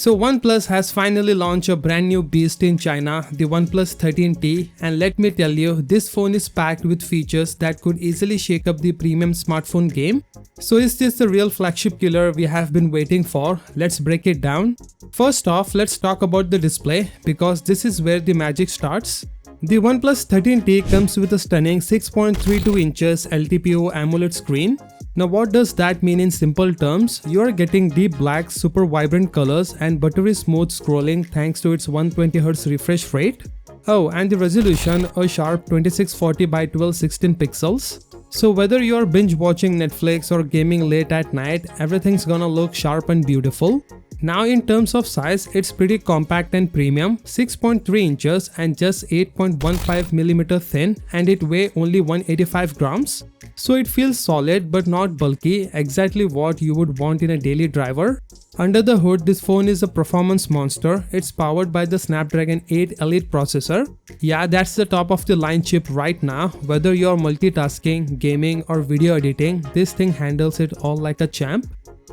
So OnePlus has finally launched a brand new beast in China, the OnePlus 13T, and let me tell you, this phone is packed with features that could easily shake up the premium smartphone game. So is this the real flagship killer we have been waiting for? Let's break it down. First off, let's talk about the display because this is where the magic starts. The OnePlus 13T comes with a stunning 6.32 inches LTPO AMOLED screen. Now what does that mean in simple terms? You are getting deep black, super vibrant colors and buttery smooth scrolling thanks to its 120Hz refresh rate. Oh, and the resolution, a sharp 2640 by 1216 pixels. So whether you are binge watching Netflix or gaming late at night, everything's gonna look sharp and beautiful. Now in terms of size, it's pretty compact and premium, 6.3 inches and just 8.15mm thin, and it weighs only 185 grams. So it feels solid but not bulky, exactly what you would want in a daily driver. Under the hood, this phone is a performance monster. It's powered by the Snapdragon 8 Elite processor. Yeah, that's the top of the line chip right now. Whether you're multitasking, gaming or video editing, this thing handles it all like a champ.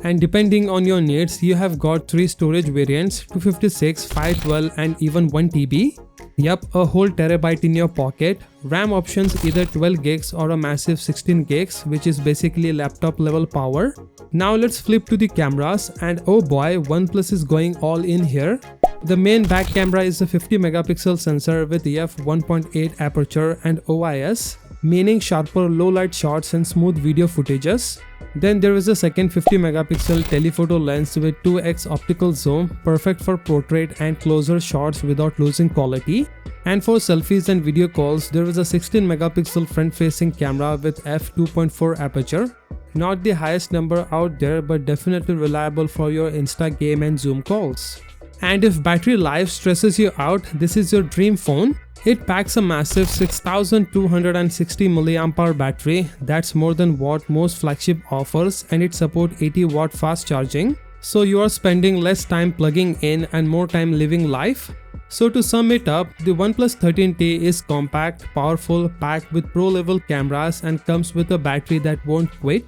And depending on your needs, you have got 3 storage variants, 256, 512 and even 1TB. Yup, a whole terabyte in your pocket. RAM options either 12 gigs or a massive 16 gigs, which is basically laptop level power. Now let's flip to the cameras, and oh boy, OnePlus is going all in here. The main back camera is a 50 megapixel sensor with f1.8 aperture and OIS, meaning sharper low light shots and smooth video footages. Then there is a second 50 megapixel telephoto lens with 2x optical zoom, perfect for portrait and closer shots without losing quality. And for selfies and video calls, there is a 16 megapixel front facing camera with f2.4 aperture. Not the highest number out there, but definitely reliable for your Insta game and Zoom calls. And if battery life stresses you out, this is your dream phone. It packs a massive 6260 mAh battery. That's more than what most flagship offers, and it supports 80-watt fast charging. So you are spending less time plugging in and more time living life. So to sum it up, the OnePlus 13T is compact, powerful, packed with pro-level cameras and comes with a battery that won't quit.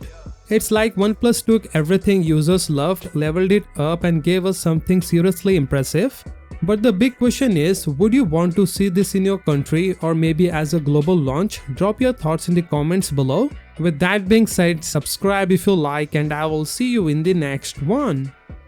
It's like OnePlus took everything users loved, leveled it up and gave us something seriously impressive. But the big question is, would you want to see this in your country or maybe as a global launch? Drop your thoughts in the comments below. With that being said, subscribe if you like, and I will see you in the next one.